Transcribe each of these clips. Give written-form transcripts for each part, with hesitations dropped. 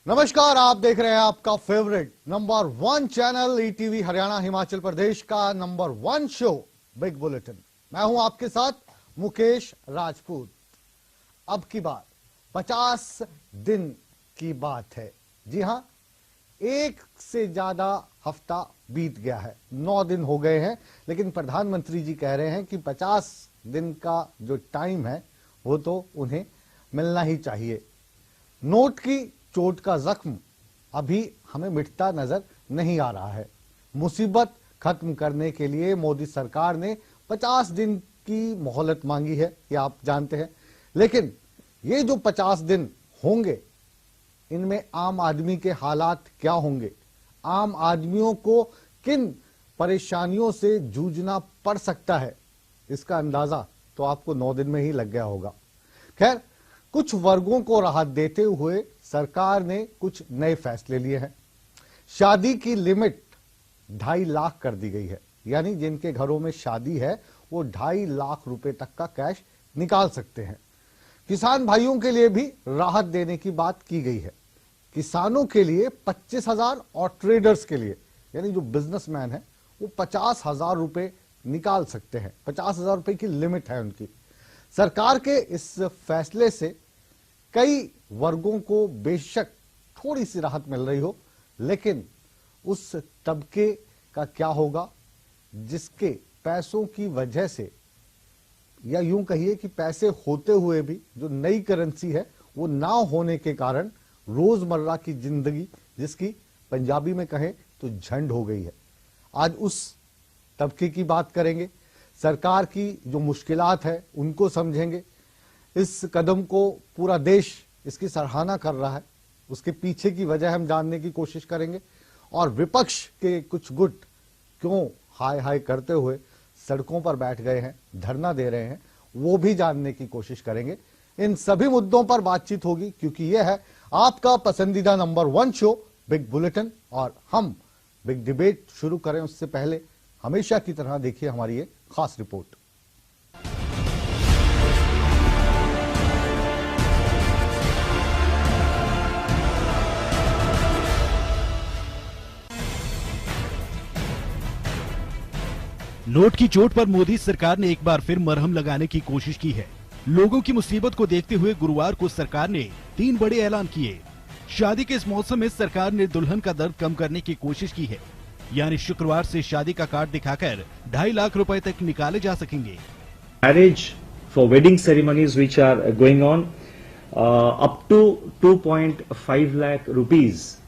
नमस्कार, आप देख रहे हैं आपका favourite number 1 channel ETV Haryana Himachal Pradesh का नंबर 1 शो बिग बुलेटिन। मैं हूं आपके साथ मुकेश राजपूत। अब की बात 50 दिन की बात है। जी हां, एक से ज्यादा हफ्ता बीत गया है, 9 दिन हो गए हैं, लेकिन प्रधानमंत्री जी कह रहे हैं कि 50 दिन का जो टाइम है वो तो उन्हें मिलना ही चाहिए। नोट की चोट का जख्म अभी हमें मिटता नजर नहीं आ रहा है। मुसीबत खत्म करने के लिए मोदी सरकार ने 50 दिन की मोहलत मांगी है, ये आप जानते हैं। लेकिन ये जो 50 दिन होंगे, इनमें आम आदमी के हालात क्या होंगे, आम आदमियों को किन परेशानियों से जूझना पड़ सकता है, इसका अंदाजा तो आपको 9 दिन में ही लग गया होगा। खैर, कुछ वर्गों को राहत देते हुए सरकार ने कुछ नए फैसले लिए हैं। शादी की लिमिट 2.5 लाख कर दी गई है, यानी जिनके घरों में शादी है वो 2.5 लाख रुपए तक का कैश निकाल सकते हैं। किसान भाइयों के लिए भी राहत देने की बात की गई है। किसानों के लिए 25,000 और ट्रेडर्स के लिए, यानी जो बिजनेसमैन है, वो 50,000 रुपए निकाल सकते हैं। 50,000 रुपए की लिमिट है उनकी। सरकार के इस फैसले से कई वर्गों को बेशक थोड़ी सी राहत मिल रही हो, लेकिन उस तबके का क्या होगा जिसके पैसों की वजह से, या यूं कहिए कि पैसे होते हुए भी जो नई करेंसी है वो ना होने के कारण रोजमर्रा की जिंदगी, जिसकी पंजाबी में कहें तो झंड हो गई है। आज उस तबके की बात करेंगे। सरकार की जो मुश्किलात है उनको समझेंगे। इस कदम को पूरा देश इसकी सराहना कर रहा है, उसके पीछे की वजह हम जानने की कोशिश करेंगे। और विपक्ष के कुछ गुट क्यों हाय हाय करते हुए सड़कों पर बैठ गए हैं, धरना दे रहे हैं, वो भी जानने की कोशिश करेंगे। इन सभी मुद्दों पर बातचीत होगी, क्योंकि यह है आपका पसंदीदा नंबर 1 शो बिग बुलेटिन। और हम बिग डिबेट शुरू करें उससे पहले हमेशा की तरह देखिए हमारी ये खास रिपोर्ट। नोट की चोट पर मोदी सरकार ने एक बार फिर मरहम लगाने की कोशिश की है। लोगों की मुसीबत को देखते हुए गुरुवार को सरकार ने 3 बड़े ऐलान किए। शादी के इस मौसम में सरकार ने दुल्हन का दर्द कम करने की कोशिश की है, यानी शुक्रवार से शादी का कार्ड दिखाकर 2.5 लाख रुपए तक निकाले जा सकेंगे। Marriage for wedding ceremonies which are going on up to 2.5 lakh rupees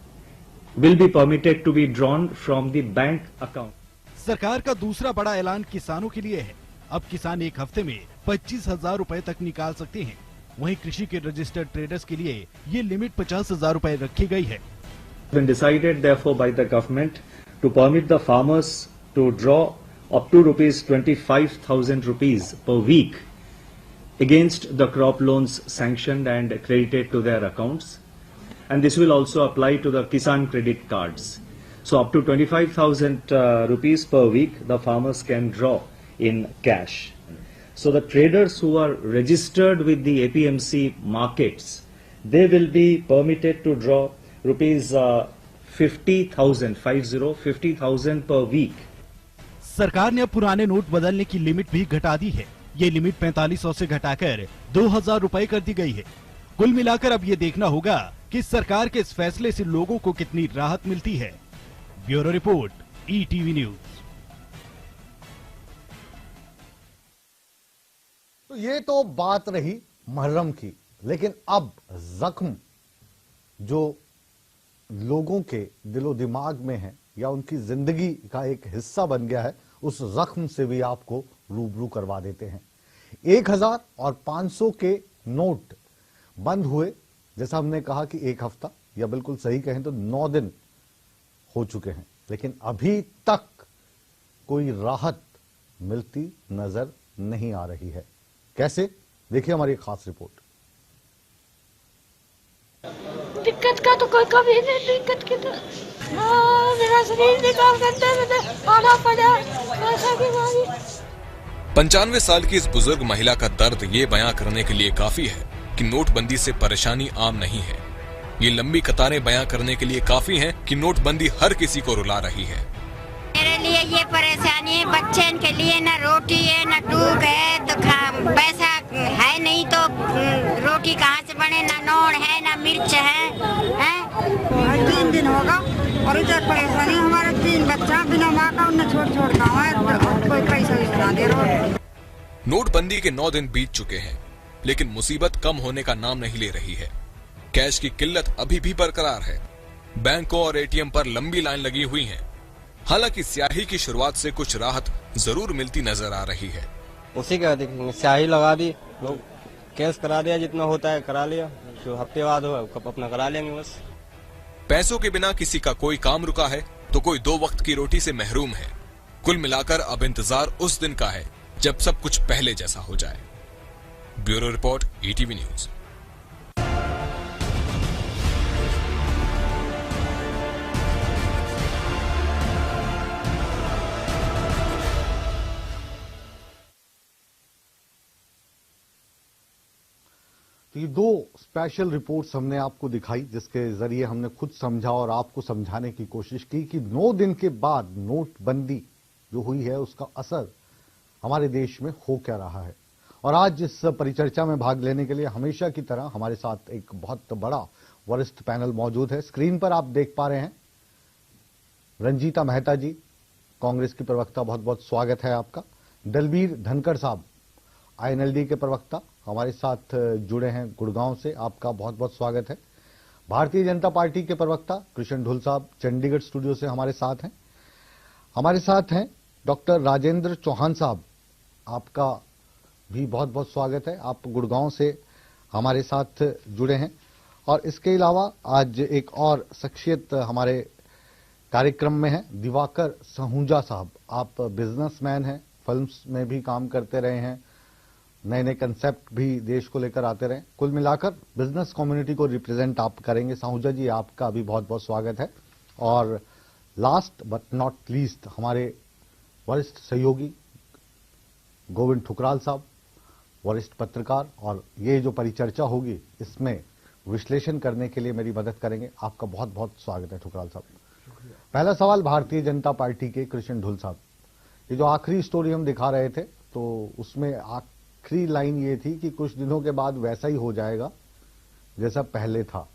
will be permitted to be drawn from the bank account. सरकार का दूसरा बड़ा ऐलान किसानों के लिए है। अब किसान एक हफ्ते में 25,000 रुपए तक निकाल सकते हैं। वहीं कृषि के रजिस्टर्ड ट्रेडर्स के लिए ये लिमिट 50,000 रुपए रखी गई है। Been decided therefore by the government to permit the farmers to draw up to 25,000 rupees per week against the crop loans sanctioned and credited to their accounts, and this will also apply to the Kisan credit cards. So up to 25,000 rupees per week the farmers can draw in cash. So the traders who are registered with the APMC markets, they will be permitted to draw rupees 50,000 per week. सरकार ने अब पुराने note बदलने की limit भी घटा दी है। ये लिमिट 4500 से घटाकर 2,000 रुपए कर दी गई है। कुल मिलाकर अब ये देखना होगा कि सरकार के इस फैसले से लोगों को कितनी राहत मिलती है। Bureau report, ETV news. तो ये तो बात रही मुहर्रम की, लेकिन अब जख्म जो लोगों के दिलो दिमाग में है या उनकी जिंदगी का एक हिस्सा बन गया है, उस जख्म से भी आपको रूबरू करवा देते हैं। 1,000 और 500 के नोट बंद हुए, जैसा हमने कहा कि एक हफ्ता, या बिल्कुल सही कहें तो 9 दिन हो चुके हैं, लेकिन अभी तक कोई राहत मिलती नजर नहीं आ रही है। कैसे, देखिए हमारी खास रिपोर्ट। दिक्कत का तो कोई कभी नहीं, दिक्कत की तो मेरा शरीर निकाल करते आना पड़ा, पैसा की मारी। 95 साल की इस बुजुर्ग महिला का दर्द ये बयां करने के लिए काफी है कि नोटबंदी से परेशानी आम नहीं है। ये लंबी कतारें बयां करने के लिए काफी हैं कि नोटबंदी हर किसी को रुला रही है। मेरे लिए ये परेशानी है, बच्चे के लिए ना रोटी है ना टूक है, तो पैसा है नहीं तो रोटी कहाँ से बने, ना नोन है ना मिर्च है, 3 दिन होगा और इधर परेशानी हमारे 3 बच्चा बिना माँ का उन्हें छोड़ गाँव है, कोई पैसा नहीं बना दे रहा। नोटबंदी के 9 दिन बीत चुके हैं, लेकिन मुसीबत कम होने का नाम नहीं ले रही है। कैश की किल्लत अभी भी बरकरार है। बैंकों और एटीएम पर लंबी लाइन लगी हुई है। हालांकि स्याही की शुरुआत से कुछ राहत जरूर मिलती नजर आ रही है। उसी का देखेंगे, स्याही लगा दी, लोग कैश करा दिया, जितना होता है करा लिया, जो हफ्ते बाद हो अपना करा लेंगे बस। पैसों के बिना किसी का कोई काम रुका है तो कोई 2 वक्त की रोटी से महरूम है। कुल मिलाकर अब इंतजार उस दिन का है जब सब कुछ पहले जैसा हो जाए। Bureau report, ETV news. तो ये 2 स्पेशल रिपोर्ट्स हमने आपको दिखाई, जिसके जरिए हमने खुद समझा और आपको समझाने की कोशिश की कि 9 दिन के बाद नोटबंदी जो हुई है उसका असर हमारे देश में हो क्या रहा है। और आज इस परिचर्चा में भाग लेने के लिए हमेशा की तरह हमारे साथ एक बहुत बड़ा वरिष्ठ पैनल मौजूद है। स्क्रीन पर आप देख पा रहे हैं रंजीता मेहता जी, कांग्रेस की प्रवक्ता, बहुत बहुत स्वागत है आपका। दलबीर धनखड़ साहब, आईएनएलडी के प्रवक्ता, हमारे साथ जुड़े हैं गुड़गांव से, आपका बहुत बहुत स्वागत है। भारतीय जनता पार्टी के प्रवक्ता कृष्ण ढुल साहब चंडीगढ़ स्टूडियो से हमारे साथ हैं। हमारे साथ हैं डॉक्टर राजेंद्र चौहान साहब, आपका भी बहुत बहुत स्वागत है, आप गुड़गांव से हमारे साथ जुड़े हैं। और इसके अलावा आज एक और शख्सियत हमारे कार्यक्रम में है, दिवाकर सहूजा साहब, आप बिजनेसमैन हैं, फिल्म्स में भी काम करते रहे हैं, नए नए कंसेप्ट भी देश को लेकर आते रहे। कुल मिलाकर बिजनेस कम्युनिटी को रिप्रेजेंट आप करेंगे। साहूजा जी, आपका भी बहुत बहुत स्वागत है। और लास्ट बट नॉट लीस्ट हमारे वरिष्ठ सहयोगी गोविंद ठुकराल साहब, वरिष्ठ पत्रकार, और ये जो परिचर्चा होगी इसमें विश्लेषण करने के लिए मेरी मदद करेंगे। आपका बहुत बहुत स्वागत है ठुकराल साहब। पहला सवाल भारतीय जनता पार्टी के कृष्ण ढुल साहब, ये जो आखिरी स्टोरी हम दिखा रहे थे तो उसमें आखिरी लाइन ये थी कि कुछ दिनों के बाद वैसा ही हो जाएगा जैसा पहले था।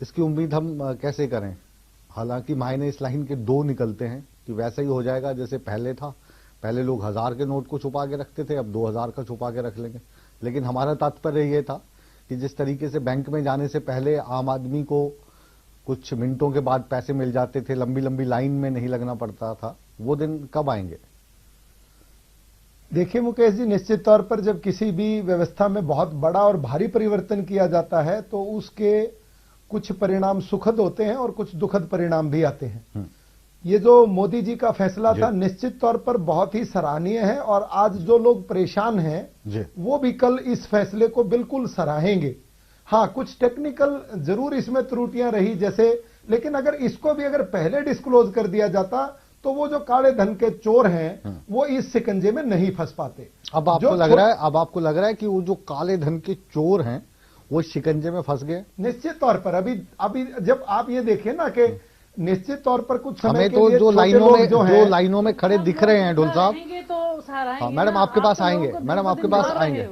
इसकी उम्मीद हम कैसे करें? हालांकि मायने इस लाइन के 2 निकलते हैं कि वैसा ही हो जाएगा जैसे पहले था। पहले लोग 1000 के नोट को छुपा के रखते थे, अब 2000 का छुपा के रख लेंगे। लेकिन हमारा तात्पर्य ये था कि जिस तरीके से बैंक में जाने से पहले आम आदमी को कुछ मिनटों के बाद पैसे मिल जाते थे, लंबी लंबी लाइन में नहीं लगना पड़ता था, वो दिन कब आएंगे? देखिए मुकेश जी, निश्चित तौर पर जब किसी भी व्यवस्था में बहुत बड़ा और भारी परिवर्तन किया जाता है तो उसके कुछ परिणाम सुखद होते हैं और कुछ दुखद परिणाम भी आते हैं। ये जो मोदी जी का फैसला था निश्चित तौर पर बहुत ही सराहनीय है, और आज जो लोग परेशान हैं वो भी कल इस फैसले को बिल्कुल सराहेंगे। हाँ, कुछ टेक्निकल जरूर इसमें त्रुटियां रही जैसे, लेकिन अगर इसको भी अगर पहले डिस्क्लोज कर दिया जाता तो वो जो काले धन के चोर हैं वो इस शिकंजे में नहीं फंस पाते। अब आपको लग रहा है कि वो जो काले धन के चोर हैं वो शिकंजे में फंस गए? निश्चित तौर पर अभी जब आप ये देखें ना कि निश्चित तौर पर कुछ समय हमें तो जो लाइनों में खड़े दिख रहे हैं ढुल साहब, हाँ मैडम आपके पास आएंगे, मैडम आपके पास आएंगे।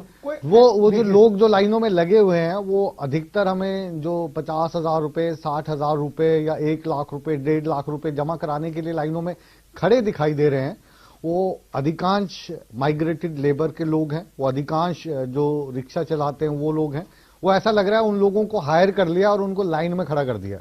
वो जो लोग जो लाइनों में लगे हुए हैं वो अधिकतर हमें जो 50,000 रुपए, 60,000 रुपए या 1 लाख रुपए, 1.5 लाख रुपए जमा कराने के लिए लाइनों में खड़े दिखाई दे रहे हैं, वो अधिकांश माइग्रेटेड लेबर के लोग हैं, वो अधिकांश जो रिक्शा चलाते हैं वो लोग हैं। वो ऐसा लग रहा है उन लोगों को हायर कर लिया और उनको लाइन में खड़ा कर दिया।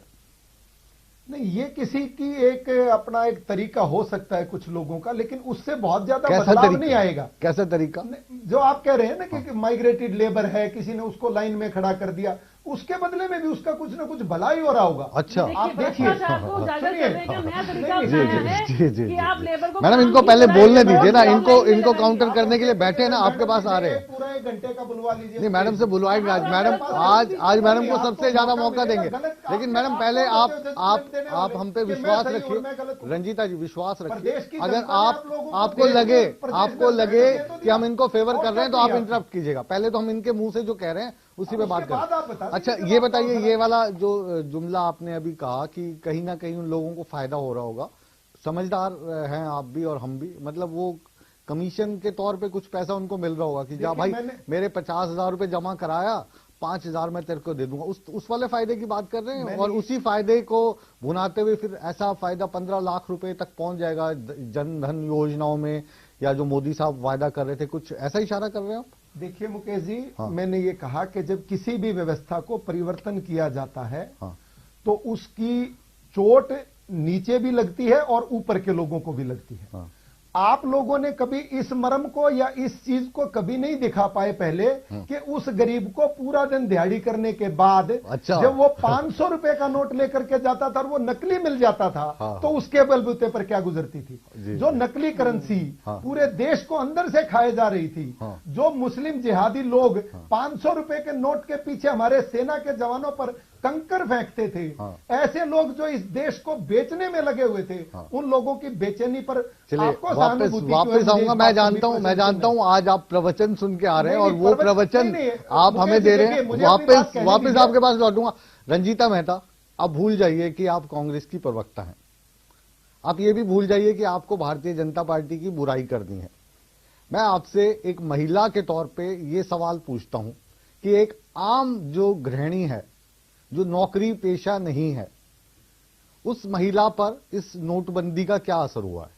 नहीं, ये किसी की अपना एक तरीका हो सकता है कुछ लोगों का, लेकिन उससे बहुत ज्यादा बदलाव नहीं आएगा। कैसा तरीका? जो आप कह रहे हैं ना कि माइग्रेटेड लेबर है, किसी ने उसको लाइन में खड़ा कर दिया, उसके बदले में भी उसका कुछ ना कुछ भला ही हो रहा होगा। अच्छा, आप देखिए, जी मैडम इनको पहले बोलने दीजिए ना, इनको काउंटर करने के लिए बैठे ना, आपके पास आ रहे हैं। पूरा 1 घंटे का बुलवा लीजिए। नहीं, मैडम से बुलवाएंगे आज। मैडम आज मैडम को सबसे ज्यादा मौका देंगे, लेकिन मैडम पहले आप हम पे विश्वास रखिए। रंजीता जी विश्वास रखिए, अगर आपको लगे कि हम इनको फेवर कर रहे हैं तो आप इंटरप्ट कीजिएगा। पहले तो हम इनके मुंह से जो कह रहे हैं उसी पे बात उसके बाद आप करें। बता अच्छा दीजिए ये जब बताइए, आपका ये वाला जो जुमला आपने अभी कहा कि कहीं ना कहीं उन लोगों को फायदा हो रहा होगा, समझदार हैं आप भी और हम भी, मतलब वो कमीशन के तौर पे कुछ पैसा उनको मिल रहा होगा कि जा भाई मेरे 50,000 रुपए जमा कराया, 5,000 मैं तेरे को दे दूंगा, उस वाले फायदे की बात कर रहे हैं। और उसी फायदे को भुनाते हुए फिर ऐसा फायदा 15 लाख रुपए तक पहुंच जाएगा जन धन योजनाओं में, या जो मोदी साहब वायदा कर रहे थे, कुछ ऐसा इशारा कर रहे हैं आप? देखिए मुकेश जी, हाँ। मैंने ये कहा कि जब किसी भी व्यवस्था को परिवर्तन किया जाता है, हाँ। तो उसकी चोट नीचे भी लगती है और ऊपर के लोगों को भी लगती है। हाँ। आप लोगों ने कभी इस मर्म को या इस चीज को कभी नहीं दिखा पाए पहले कि उस गरीब को पूरा दिन दिहाड़ी करने के बाद अच्छा। जब वो 500 रुपए का नोट लेकर के जाता था और वो नकली मिल जाता था, हाँ। तो उसके बलबूते पर क्या गुजरती थी। जो नकली करेंसी हाँ। पूरे देश को अंदर से खाए जा रही थी, हाँ। जो मुस्लिम जिहादी लोग 500 रुपए के नोट के पीछे हमारे सेना के जवानों पर कंकर फेंकते थे, हाँ। ऐसे लोग जो इस देश को बेचने में लगे हुए थे, हाँ। उन लोगों की बेचैनी पर चलिए आपको वापस आऊंगा। मैं जानता हूं आज आप प्रवचन सुन के आ रहे हैं, और वो प्रवचन आप हमें दे रहे हैं। वापस आपके पास लौटूंगा। रंजीता मेहता, आप भूल जाइए कि आप कांग्रेस की प्रवक्ता हैं, आप ये भी भूल जाइए कि आपको भारतीय जनता पार्टी की बुराई करनी है। मैं आपसे एक महिला के तौर पे ये सवाल पूछता हूं कि एक आम जो गृहिणी है, जो नौकरी पेशा नहीं है, उस महिला पर इस नोटबंदी का क्या असर हुआ है?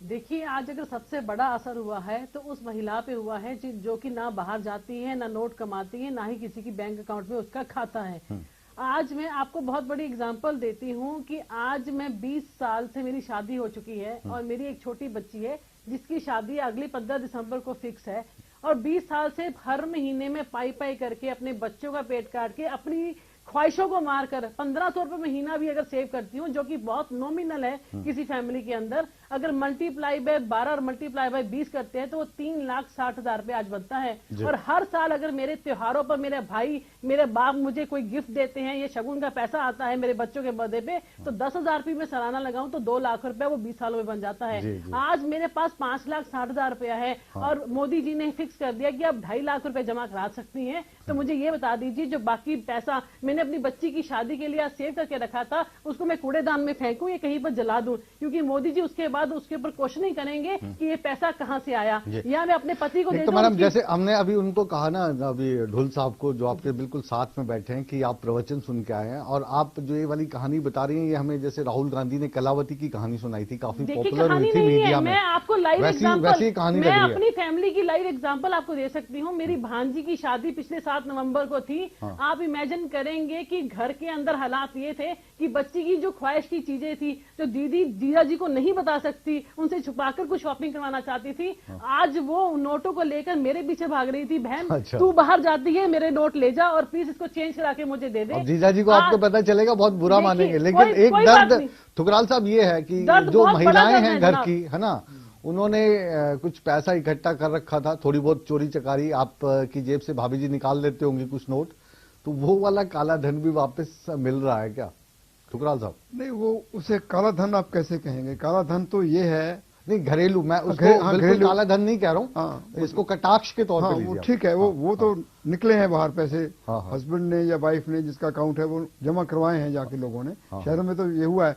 देखिए, आज अगर सबसे बड़ा असर हुआ है तो उस महिला पे हुआ है जो कि ना बाहर जाती है, ना नोट कमाती है, ना ही किसी की बैंक अकाउंट में उसका खाता है। आज मैं आपको बहुत बड़ी एग्जांपल देती हूँ कि आज मैं 20 साल से मेरी शादी हो चुकी है और मेरी एक छोटी बच्ची है जिसकी शादी अगली 15 दिसंबर को फिक्स है, और 20 साल से हर महीने में पाई करके अपने बच्चों का पेट काट के अपनी ख्वाहिशों को मारकर 1500 रुपए महीना भी अगर सेव करती हूँ, जो कि बहुत नॉमिनल है किसी फैमिली के अंदर, अगर मल्टीप्लाई बाय 12 और मल्टीप्लाई बाय 20 करते हैं तो वो 3,60,000 रुपए आज बनता है। और हर साल अगर मेरे त्योहारों पर मेरे भाई मेरे बाप मुझे कोई गिफ्ट देते हैं, ये शगुन का पैसा आता है मेरे बच्चों के बर्थडे पे, तो 10,000 रुपये में सालाना लगाऊं तो 2 लाख रुपया वो 20 सालों में बन जाता है। आज मेरे पास 5,60,000 रुपया है और मोदी जी ने फिक्स कर दिया कि आप 2.5 लाख रुपए जमा करा सकती हैं। तो मुझे ये बता दीजिए, जो बाकी पैसा मैंने अपनी बच्ची की शादी के लिए आज सेव करके रखा था, उसको मैं कूड़ेदान में फेंकूं या कहीं पर जला दूं, क्योंकि मोदी जी उसके बाद उसके ऊपर क्वेश्चन नहीं करेंगे कि ये पैसा कहां से आया, या मैं अपने पति को दे दूं। तो मैडम, जैसे हमने अभी उनको कहा ना, अभी ढुल साहब को, जो आपके बिल्कुल साथ में बैठे हैं, कि आप प्रवचन सुन के आए हैं, और आप जो ये वाली कहानी बता रही हैं, ये हमें जैसे राहुल गांधी ने कलावती की कहानी सुनाई थी, काफी पॉपुलर हुई थी मीडिया में। मैं आपको लाइव वैसी कहानी मैं अपनी फैमिली की लाइव एग्जाम्पल आपको दे सकती हूँ। मेरी भांजी की शादी पिछले 7 नवंबर को थी। आप इमेजिन करेंगे कि घर के अंदर हालात ये थे कि बच्ची की जो ख्वाहिश की चीजें थी, जो दीदी जीजा जी को नहीं बता सकती, उनसे छुपाकर कुछ शॉपिंग करवाना चाहती थी, आज वो नोटों को लेकर मेरे पीछे भाग रही थी। बहन, अच्छा। तू बाहर जाती है, मेरे नोट ले जा और प्लीज इसको चेंज करा के मुझे दे दे। जीजा जी को आपको पता चलेगा, बहुत बुरा मानेंगे, लेकिन एक दर्द ठुकराल साहब ये है कि जो महिलाएं हैं घर की, है ना, उन्होंने कुछ पैसा इकट्ठा कर रखा था, थोड़ी बहुत चोरी चकारी आप की जेब से भाभी जी निकाल लेते होंगे कुछ नोट, तो वो वाला काला धन भी वापस मिल रहा है क्या ठुकराल साहब? नहीं, वो उसे काला धन आप कैसे कहेंगे? काला धन तो ये है, नहीं घरेलू, मैं उसको बिल्कुल काला धन नहीं कह रहा हूँ, इसको कटाक्ष के तौर पे लीजिए। ठीक है, वो तो निकले हैं बाहर पैसे, हस्बैंड ने या वाइफ ने जिसका अकाउंट है वो जमा करवाए हैं जाके लोगों ने। शहरों में तो ये हुआ है,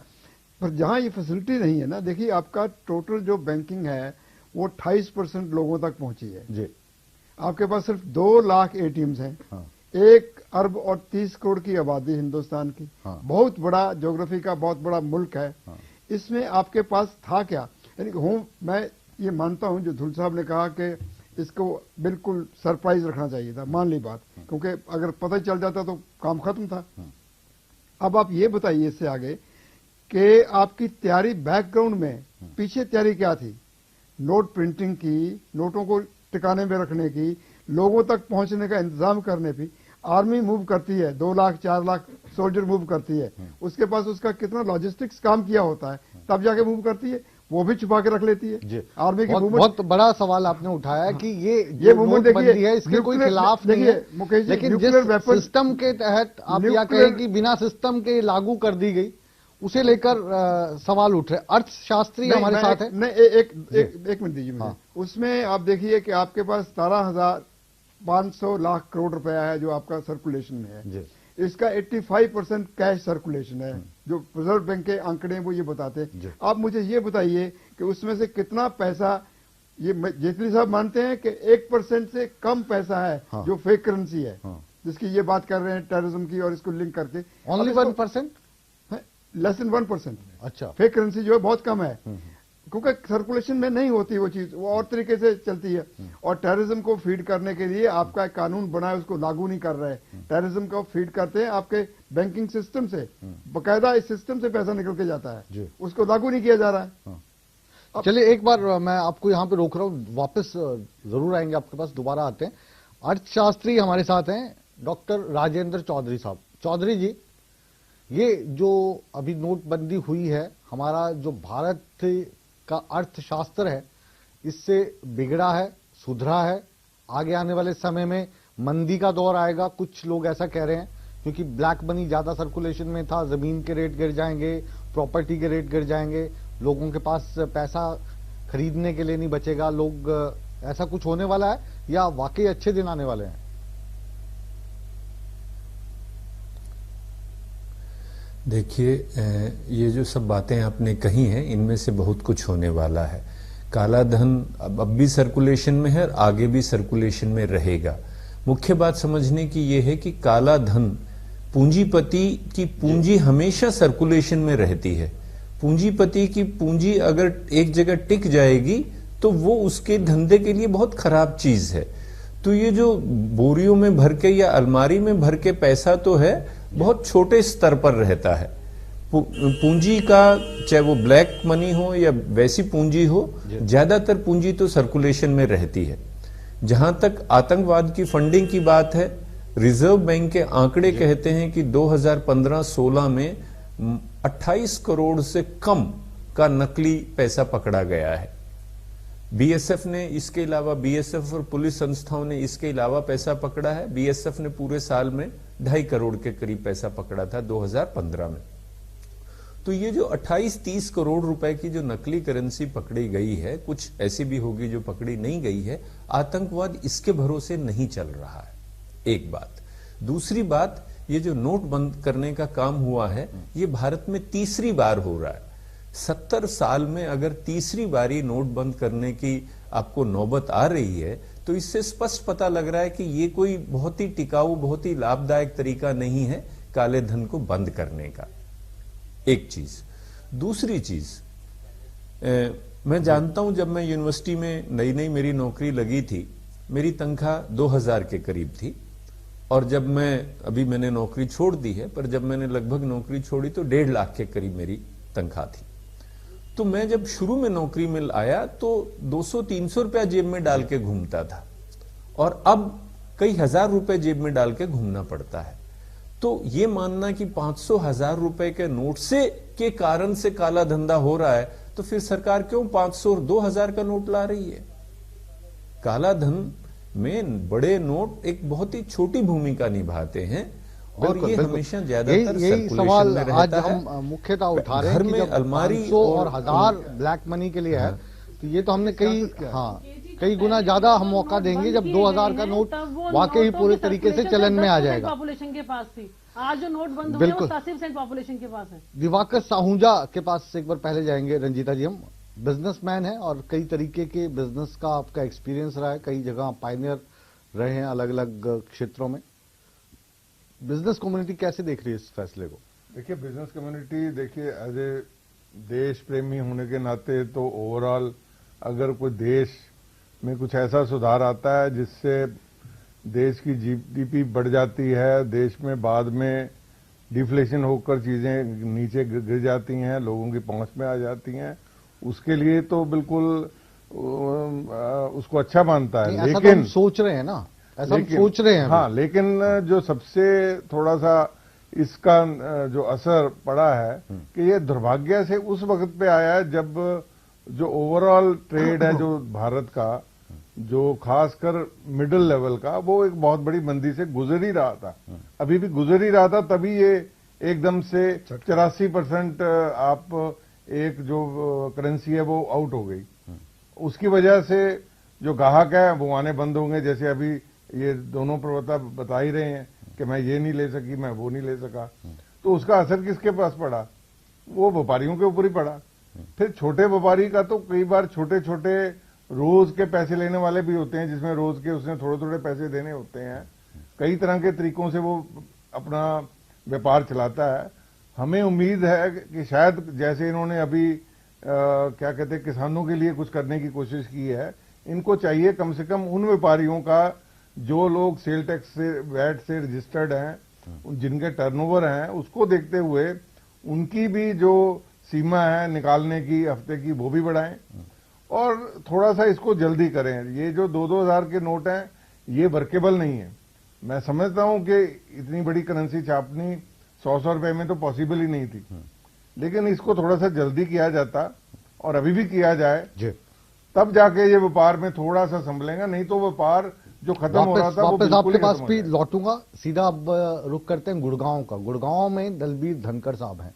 पर जहां ये फैसिलिटी नहीं है ना, देखिए आपका टोटल जो बैंकिंग है वो 28% लोगों तक पहुंची है जी। आपके पास सिर्फ 2 लाख एटीएम्स हैं, 1 अरब और 30 करोड़ की आबादी हिंदुस्तान की, बहुत बड़ा ज्योग्राफी का बहुत बड़ा मुल्क है। इसमें आपके पास था क्या? यानी मैं ये मानता हूं जो धुल साहब ने कहा कि इसको बिल्कुल सरप्राइज रखना चाहिए था, मान ली बात, क्योंकि अगर पता चल जाता तो काम खत्म था। अब आप ये बताइए इससे आगे कि आपकी तैयारी बैकग्राउंड में पीछे तैयारी क्या थी? नोट प्रिंटिंग की, नोटों को टिकाने में रखने की, लोगों तक पहुंचने का इंतजाम करने की। आर्मी मूव करती है, 2 लाख 4 लाख सोल्जर मूव करती है, उसके पास उसका कितना लॉजिस्टिक्स काम किया होता है, तब जाके मूव करती है, वो भी छुपा के रख लेती है। आर्मी की बहुत बड़ा सवाल आपने उठाया कि ये मूवमेंट देखिए है, इसके कोई खिलाफ नहीं है, लेकिन जिस सिस्टम के तहत आप या कहें कि बिना सिस्टम के लागू कर दी गई, उसे लेकर सवाल उठ रहे। अर्थशास्त्री हमारे साथ है। नहीं, एक मिनट दीजिए मुझे। उसमें आप देखिए कि आपके पास 500 लाख करोड़ रुपया है जो आपका सर्कुलेशन में है। जी। इसका 85% कैश सर्कुलेशन है। जो रिजर्व बैंक के आंकड़े हैं वो ये बताते हैं। आप मुझे ये बताइए कि उसमें से कितना पैसा, ये जेटली साहब मानते हैं कि 1% से कम पैसा है जो फेक करेंसी है, जिसकी ये बात कर रहे हैं टेररिज्म की और इसको लिंक करके। ओनली 1%? Less than 1%। अच्छा। फेक करेंसी जो है बहुत कम है, क्योंकि सर्कुलेशन में नहीं होती वो चीज, वो और तरीके से चलती है। और टेररिज्म को फीड करने के लिए आपका एक कानून बना है, उसको लागू नहीं कर रहे। टेररिज्म को फीड करते हैं आपके बैंकिंग सिस्टम से, बकायदा इस सिस्टम से पैसा निकल के जाता है, उसको लागू नहीं किया जा रहा है। चलिए एक बार मैं आपको यहाँ पे रोक रहा हूँ, वापस जरूर आएंगे आपके पास, दोबारा आते हैं। अर्थशास्त्री हमारे साथ हैं डॉक्टर राजेंद्र चौधरी साहब। चौधरी जी, ये जो अभी नोटबंदी हुई है, हमारा जो भारत का अर्थशास्त्र है, इससे बिगड़ा है, सुधरा है? आगे आने वाले समय में मंदी का दौर आएगा, कुछ लोग ऐसा कह रहे हैं, क्योंकि ब्लैक मनी ज्यादा सर्कुलेशन में था, जमीन के रेट गिर जाएंगे, प्रॉपर्टी के रेट गिर जाएंगे, लोगों के पास पैसा खरीदने के लिए नहीं बचेगा। लोग, ऐसा कुछ होने वाला है या वाकई अच्छे दिन आने वाले हैं? देखिए, ये जो सब बातें आपने कही हैं, इनमें से बहुत कुछ होने वाला है। काला धन अब भी सर्कुलेशन में है और आगे भी सर्कुलेशन में रहेगा। मुख्य बात समझने की ये है कि काला धन, पूंजीपति की पूंजी हमेशा सर्कुलेशन में रहती है। पूंजीपति की पूंजी अगर एक जगह टिक जाएगी तो वो उसके धंधे के लिए बहुत खराब चीज है। तो ये जो बोरियों में भर के या अलमारी में भर के पैसा तो है, बहुत छोटे स्तर पर रहता है। पूंजी का, चाहे वो ब्लैक मनी हो या वैसी पूंजी हो, ज्यादातर पूंजी तो सर्कुलेशन में रहती है। जहां तक आतंकवाद की फंडिंग की बात है, रिजर्व बैंक के आंकड़े कहते हैं कि 2015-16 में 28 करोड़ से कम का नकली पैसा पकड़ा गया है। बीएसएफ ने इसके अलावा, बीएसएफ और पुलिस संस्थाओं ने इसके अलावा पैसा पकड़ा है। बीएसएफ ने पूरे साल में 2.5 करोड़ के करीब पैसा पकड़ा था 2015 में। तो ये जो 28-30 करोड़ रुपए की जो नकली करेंसी पकड़ी गई है, कुछ ऐसी भी होगी जो पकड़ी नहीं गई है। आतंकवाद इसके भरोसे नहीं चल रहा है, एक बात। दूसरी बात, ये जो नोट बंद करने का काम हुआ है, ये भारत में तीसरी बार हो रहा है। 70 साल में अगर तीसरी बारी नोट बंद करने की आपको नौबत आ रही है, तो इससे स्पष्ट पता लग रहा है कि ये कोई बहुत ही टिकाऊ, बहुत ही लाभदायक तरीका नहीं है काले धन को बंद करने का। एक चीज। दूसरी चीज, मैं जानता हूं, जब मैं यूनिवर्सिटी में नई नई मेरी नौकरी लगी थी, मेरी तनख्वाह 2000 के करीब थी। और जब मैंने नौकरी छोड़ दी है, पर जब मैंने लगभग नौकरी छोड़ी तो 1.5 लाख के करीब मेरी तनख्वाह थी। तो मैं जब शुरू में नौकरी में आया तो 200-300 रुपया जेब में डाल के घूमता था, और अब कई हजार रुपए जेब में डाल के घूमना पड़ता है। तो ये मानना कि 500-1000 रुपए के नोट से के कारण से काला धंधा हो रहा है, तो फिर सरकार क्यों 500 और 2000 का नोट ला रही है? काला धन में बड़े नोट एक बहुत ही छोटी भूमिका निभाते हैं, और ये हमेशा ज्यादातर यही सवाल आज हम मुख्यतः उठा रहे हैं कि जब अलमारी और 1000 ब्लैक मनी के लिए है, तो ये तो हमने कई गुना ज्यादा हम मौका देंगे जब 2000 का नोट वाकई पूरे तरीके से चलन में आ जाएगा। पॉपुलेशन के पास थी, आज जो नोट बंद हुए वो 80% पॉपुलेशन के पास है। दिवाकर साहूजा के पास एक बार पहले जाएंगे। रंजीता जी, हम बिजनेसमैन हैं और कई तरीके के बिजनेस का आपका एक्सपीरियंस रहा है, कई जगह पायनियर रहे हैं अलग अलग क्षेत्रों में। बिजनेस कम्युनिटी कैसे देख रही है इस फैसले को? देखिए, बिजनेस कम्युनिटी, देखिए एज ए देश प्रेमी होने के नाते तो ओवरऑल अगर कोई देश में कुछ ऐसा सुधार आता है जिससे देश की जीडीपी बढ़ जाती है, देश में बाद में डिफ्लेशन होकर चीजें नीचे गिर जाती हैं, लोगों की पहुंच में आ जाती हैं, उसके लिए तो बिल्कुल उसको अच्छा मानता है। लेकिन हम सोच रहे हैं ना, ऐसा हम सोच रहे हैं। हाँ, लेकिन जो सबसे थोड़ा सा इसका जो असर पड़ा है कि ये दुर्भाग्य से उस वक्त पे आया है जब जो ओवरऑल ट्रेड है जो भारत का, जो खासकर मिडिल लेवल का, वो एक बहुत बड़ी मंदी से गुजर ही रहा था, अभी भी गुजर ही रहा था। तभी ये एकदम से 84% आप एक जो करेंसी है वो आउट हो गई। उसकी वजह से जो ग्राहक है वो आने बंद होंगे। जैसे अभी ये दोनों प्रवक्ता बता ही रहे हैं कि मैं ये नहीं ले सकी, मैं वो नहीं ले सका, तो उसका असर किसके पास पड़ा? वो व्यापारियों के ऊपर ही पड़ा। फिर छोटे व्यापारी का तो कई बार छोटे छोटे रोज के पैसे लेने वाले भी होते हैं, जिसमें रोज के उसने थोड़े थोड़े पैसे देने होते हैं। कई तरह के तरीकों से वो अपना व्यापार चलाता है। हमें उम्मीद है कि शायद जैसे इन्होंने अभी क्या कहते हैं किसानों के लिए कुछ करने की कोशिश की है, इनको चाहिए कम से कम उन व्यापारियों का जो लोग सेल टैक्स से वैट से रजिस्टर्ड हैं, जिनके टर्नओवर हैं, उसको देखते हुए उनकी भी जो सीमा है निकालने की हफ्ते की वो भी बढ़ाएं और थोड़ा सा इसको जल्दी करें। ये जो 2-2 हजार के नोट हैं ये वर्केबल नहीं है। मैं समझता हूं कि इतनी बड़ी करेंसी छापनी 100 रुपए में तो पॉसिबल ही नहीं थी, लेकिन इसको थोड़ा सा जल्दी किया जाता और अभी भी किया जाए तब जाके ये व्यापार में थोड़ा सा संभलेगा, नहीं तो व्यापार जो खत्म हो रहा था वो वापस आपके पास भी भी लौटूंगा। सीधा अब रुक करते हैं गुड़गांव का। गुड़गांव में दलबीर धनखड़ साहब हैं,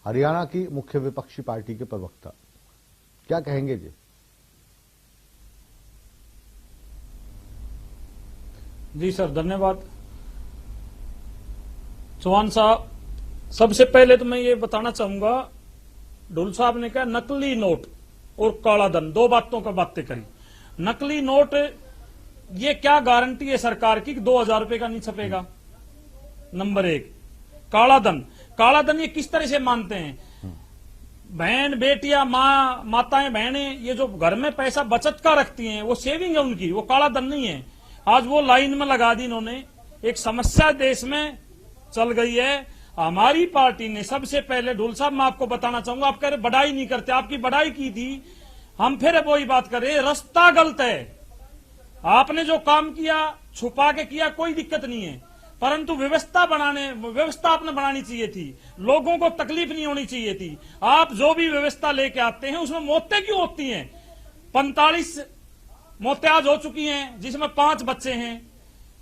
हरियाणा की मुख्य विपक्षी पार्टी के प्रवक्ता, क्या कहेंगे जी? जी सर, धन्यवाद। चौहान साहब, सबसे पहले तो मैं ये बताना चाहूंगा, ढोल साहब ने कहा नकली नोट और काला धन, दो बातों का बातें करी। नकली नोट, ये क्या गारंटी है सरकार की कि 2000 रुपए का नहीं छपेगा? नंबर एक। काला धन, काला धन ये किस तरह से मानते हैं? बहन बेटियां, माताएं बहनें, ये जो घर में पैसा बचत का रखती हैं वो सेविंग है उनकी, वो काला धन नहीं है। आज वो लाइन में लगा दी इन्होंने। एक समस्या देश में चल गई है। हमारी पार्टी ने सबसे पहले, ढोल साहब मैं आपको बताना चाहूंगा, आप कह रहे बढ़ाई नहीं करते, आपकी बढ़ाई की थी, हम फिर वही बात कर रहे हैं, रास्ता गलत है। आपने जो काम किया छुपा के किया, कोई दिक्कत नहीं है, परंतु व्यवस्था आपने बनानी चाहिए थी, लोगों को तकलीफ नहीं होनी चाहिए थी। आप जो भी व्यवस्था लेके आते हैं उसमें मौतें क्यों होती हैं? 45 मौतें आज हो चुकी हैं, जिसमें 5 बच्चे हैं।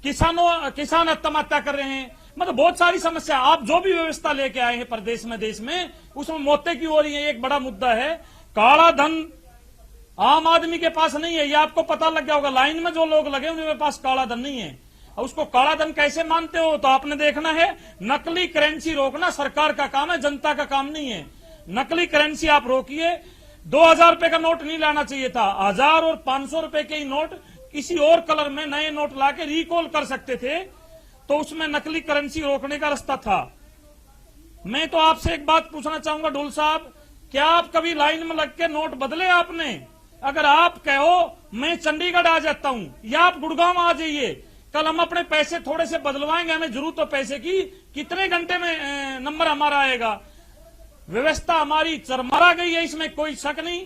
किसान आत्महत्या कर रहे हैं, मतलब बहुत सारी समस्या। आप जो भी व्यवस्था लेके आए हैं प्रदेश में, देश में, उसमें मौतें क्यों हो रही हैं? एक बड़ा मुद्दा है। काला धन आम आदमी के पास नहीं है, ये आपको पता लग गया होगा। लाइन में जो लोग लगे उनके पास काला धन नहीं है। उसको काला धन कैसे मानते हो? तो आपने देखना है, नकली करेंसी रोकना सरकार का काम है, जनता का काम नहीं है। नकली करेंसी आप रोकिए। 2000 रुपए का नोट नहीं लाना चाहिए था, 1000 और 500 रुपए के ही नोट किसी और कलर में नए नोट लाके रिकॉल कर सकते थे, तो उसमें नकली करेंसी रोकने का रास्ता था। मैं तो आपसे एक बात पूछना चाहूंगा ढोल साहब, क्या आप कभी लाइन में लग के नोट बदले आपने? अगर आप कहो मैं चंडीगढ़ आ जाता हूं या आप गुड़गांव आ जाइए, कल हम अपने पैसे थोड़े से बदलवाएंगे, हमें जरूरत हो पैसे की, कितने घंटे में नंबर हमारा आएगा? व्यवस्था हमारी चरमरा गई है, इसमें कोई शक नहीं।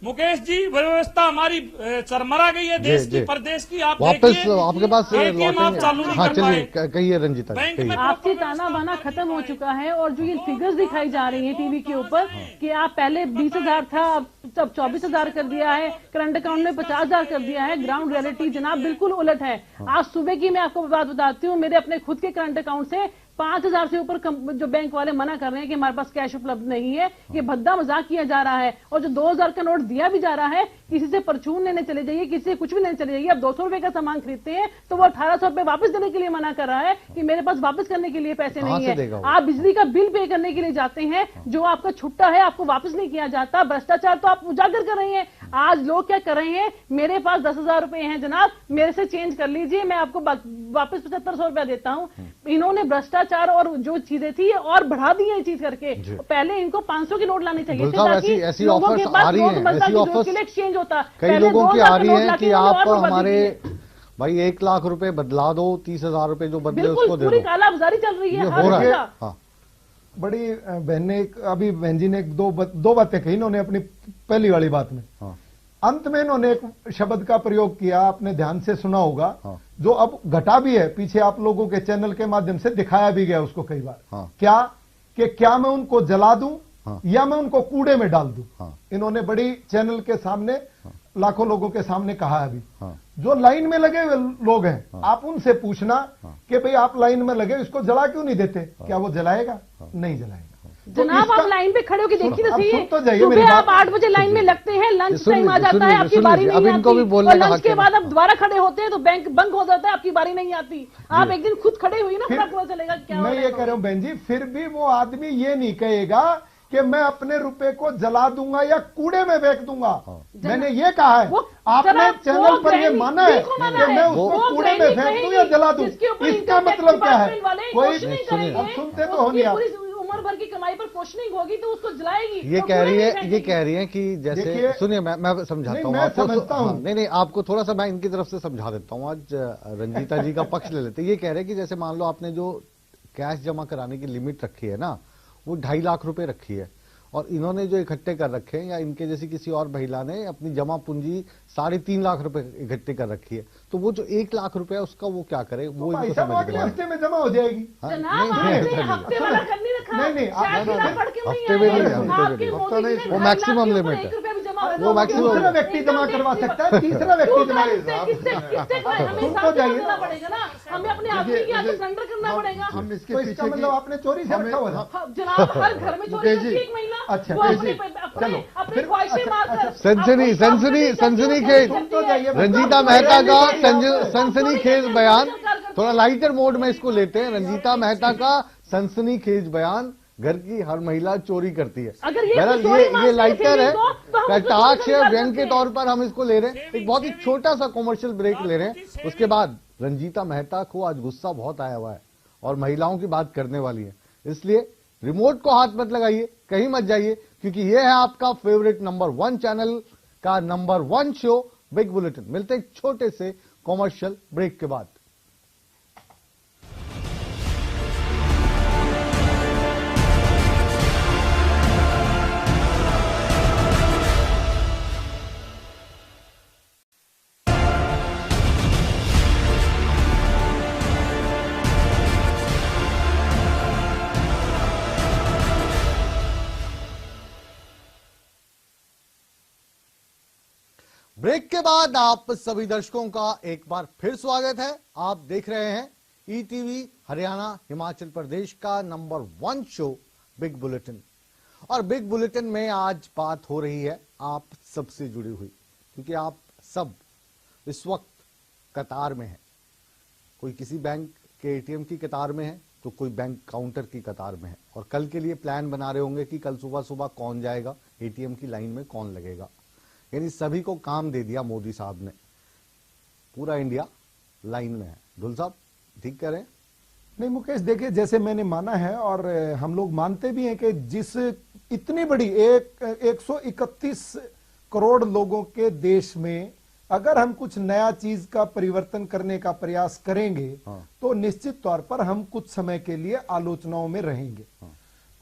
मुकेश जी, व्यवस्था हमारी चरमरा गई है देश की, प्रदेश की। आप वापस आपके पास आप चालू नहीं कर पाए। कहिए रंजीता, आपसी ताना बाना खत्म हो चुका है और जो ये फिगर्स दिखाई जा रही है टीवी के ऊपर कि आप पहले 20,000 था, अब 24,000 कर दिया है, करंट अकाउंट में 50,000 कर दिया है, ग्राउंड रियलिटी जनाब बिल्कुल उलट है। आज सुबह की मैं आपको बात बताती हूँ, मेरे अपने खुद के करंट अकाउंट से 5,000 से ऊपर जो बैंक वाले मना कर रहे हैं कि हमारे पास कैश उपलब्ध नहीं है, ये भद्दा मजाक किया जा रहा है। और जो 2,000 का नोट दिया भी जा रहा है, किसी से परचून लेने चले जाइए, किसी से कुछ भी लेने चले जाइए, अब 200 रुपए का सामान खरीदते हैं तो वो 1,800 रुपए वापस देने के लिए मना कर रहा है कि मेरे पास वापस करने के लिए पैसे नहीं है। आप बिजली का बिल पे करने के लिए जाते हैं, जो आपका छुट्टा है आपको वापस नहीं किया जाता। भ्रष्टाचार तो आप उजागर कर रहे हैं। आज लोग क्या कर रहे हैं, मेरे पास 10,000 रुपए हैं जनाब, मेरे से चेंज कर लीजिए, मैं आपको वापस 7500 रुपया देता हूं। इन्होंने भ्रष्टाचार और जो चीजें थी और बढ़ा दी है चीज करके। पहले इनको 500 के नोट लाने चाहिए थे ताकि लोगों के पास नोटबंदी के लिए एक्सचेंज होता। कई लोगों की आ रही है कि आप हमारे भाई 1 लाख रुपए बदला दो, 30,000 रुपए जो बदले उसको दे दो। पूरी कालाबाजारी चल रही है। हो रहा है। बड़ी बहन ने अभी बहन जी ने दो बातें कही इन्होंने अपनी पहली वाली बात में। अंत में इन्होंने एक शब्द का प्रयोग किया, आपने ध्यान से सुना होगा, जो अब घटा भी है, पीछे आप लोगों के चैनल के माध्यम से दिखाया भी गया उसको कई बार। क्या मैं उनको जला दूं या मैं उनको कूड़े में डाल दूं। इन्होंने बड़ी चैनल के सामने, लाखों लोगों के सामने कहा अभी। जो लाइन में लगे हुए लोग हैं, आप उनसे पूछना कि भाई आप लाइन में लगे, इसको जला क्यों नहीं देते? क्या वो जलाएगा? नहीं जलाएगा। जनाब आप लाइन पे खड़े होकर देखिए तो सही है। तो जाइए मेरी सुबह बात। आप 8 बजे लाइन में लगते हैं, लंच सुनिए, टाइम आ जाता सुनिए, है, आपकी सुनिए, बारी अब नहीं इनको भी आती, बोलने और का लंच हक के है। बाद आप दोबारा खड़े होते हैं तो बैंक बंद हो जाता है, आपकी बारी नहीं आती। आप एक दिन खुद खड़े हुई ना, फिर पता चलेगा क्या मैं ये कह रहा हूं बहन जी, फिर भी वो आदमी ये नहीं कहेगा कि मैं अपने रुपए को जला दूंगा या कूड़े में फेंक दूंगा। मैंने ये कहा है, आपने चैनल पर ये माना है कि मैं उसको कूड़े में फेंक दूं या जला दूं, इसका मतलब क्या है? कोई सुनते तो हो नहीं आप। उम्र भर की कमाई पर क्वेश्चनिंग होगी तो उसको जलाएगी। ये कह रही है कि जैसे सुनिए मैं समझाता हूँ आपको। नहीं आपको थोड़ा सा मैं इनकी तरफ से समझा देता हूँ। आज रंजीता जी का पक्ष ले लेते। ये कह रहे हैं कि जैसे मान लो आपने जो कैश जमा कराने की लिमिट रखी है ना, वो 2.5 लाख रुपए रखी है, और इन्होंने जो इकट्ठे कर रखे हैं या इनके जैसी किसी और महिला ने अपनी जमा पूंजी 3.5 लाख रुपए इकट्ठे कर रखी है, तो वो जो 1 लाख रुपए है उसका वो क्या करे? वो अगले हफ्ते में जमा हो जाएगी। हफ्ते में नहीं, वो मैक्सिमम लिमिट है। वो मैक्सिमम दूसरा व्यक्ति जमा करवा सकता है, तीसरा व्यक्ति जमा तो जाइए हमें अपने आदमी के आगे सरेंडर करना पड़ेगा। हम इसके तो इसका मतलब आपने चोरी से रखा हुआ था जनाब, हर घर में चोरी करती है एक महिला। अच्छा चलो अपनी ख्वाहिशें मारकर सनसनीखेज रंजीता मेहता का सनसनीखेज बयान। थोड़ा लाइटर मोड में इसको लेते हैं। रंजीता मेहता का सनसनीखेज बयान, घर की हर महिला चोरी करती है। बहरहाल ये लाइटर है, कटाक्ष है, व्यंग के तौर पर हम इसको ले रहे हैं। एक बहुत ही छोटा सा कॉमर्शियल ब्रेक ले रहे हैं। उसके बाद रंजीता मेहता को आज गुस्सा बहुत आया हुआ है और महिलाओं की बात करने वाली है, इसलिए रिमोट को हाथ मत लगाइए, कहीं मत जाइए, क्योंकि ये है आपका फेवरेट नंबर 1 चैनल का नंबर 1 शो बिग बुलेटिन। मिलते हैं छोटे से कॉमर्शियल ब्रेक के बाद। ब्रेक के बाद आप सभी दर्शकों का एक बार फिर स्वागत है। आप देख रहे हैं ईटीवी हरियाणा हिमाचल प्रदेश का नंबर 1 शो बिग बुलेटिन, और बिग बुलेटिन में आज बात हो रही है आप सबसे जुड़ी हुई, क्योंकि आप सब इस वक्त कतार में हैं। कोई किसी बैंक के एटीएम की कतार में है तो कोई बैंक काउंटर की कतार में है, और कल के लिए प्लान बना रहे होंगे कि कल सुबह सुबह कौन जाएगा एटीएम की लाइन में, कौन लगेगा। यानी सभी को काम दे दिया मोदी साहब ने, पूरा इंडिया लाइन में है। ढुल साहब ठीक कह रहे हैं? नहीं मुकेश, देखिए जैसे मैंने माना है और हम लोग मानते भी हैं कि जिस इतनी बड़ी 131 करोड़ लोगों के देश में अगर हम कुछ नया चीज का परिवर्तन करने का प्रयास करेंगे तो निश्चित तौर पर हम कुछ समय के लिए आलोचनाओं में रहेंगे।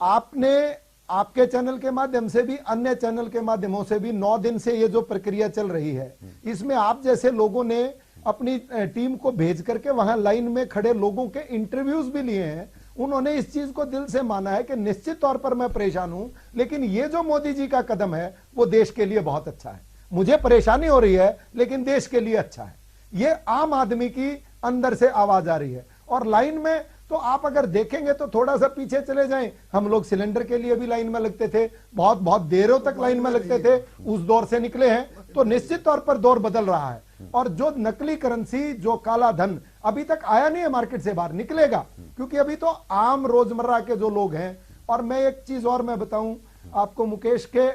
आपने आपके चैनल के माध्यम से भी, अन्य चैनल के माध्यमों से भी 9 दिन से ये जो प्रक्रिया चल रही है, इसमें आप जैसे लोगों ने अपनी टीम को भेज करके वहां लाइन में खड़े लोगों के इंटरव्यूज भी लिए हैं। उन्होंने इस चीज को दिल से माना है कि निश्चित तौर पर मैं परेशान हूं, लेकिन ये जो मोदी जी का कदम है वो देश के लिए बहुत अच्छा है। मुझे परेशानी हो रही है लेकिन देश के लिए अच्छा है। ये आम आदमी की अंदर से आवाज आ रही है। और लाइन में तो आप अगर देखेंगे तो थोड़ा सा पीछे चले जाएं, हम लोग सिलेंडर के लिए भी लाइन में लगते थे, बहुत बहुत देरों तक लाइन में लगते थे, उस दौर से निकले हैं। तो निश्चित तौर पर दौर बदल रहा है। और जो नकली करेंसी, जो काला धन अभी तक आया नहीं है मार्केट से बाहर, निकलेगा, क्योंकि अभी तो आम रोजमर्रा के जो लोग हैं। और मैं एक चीज और मैं बताऊं आपको मुकेश, के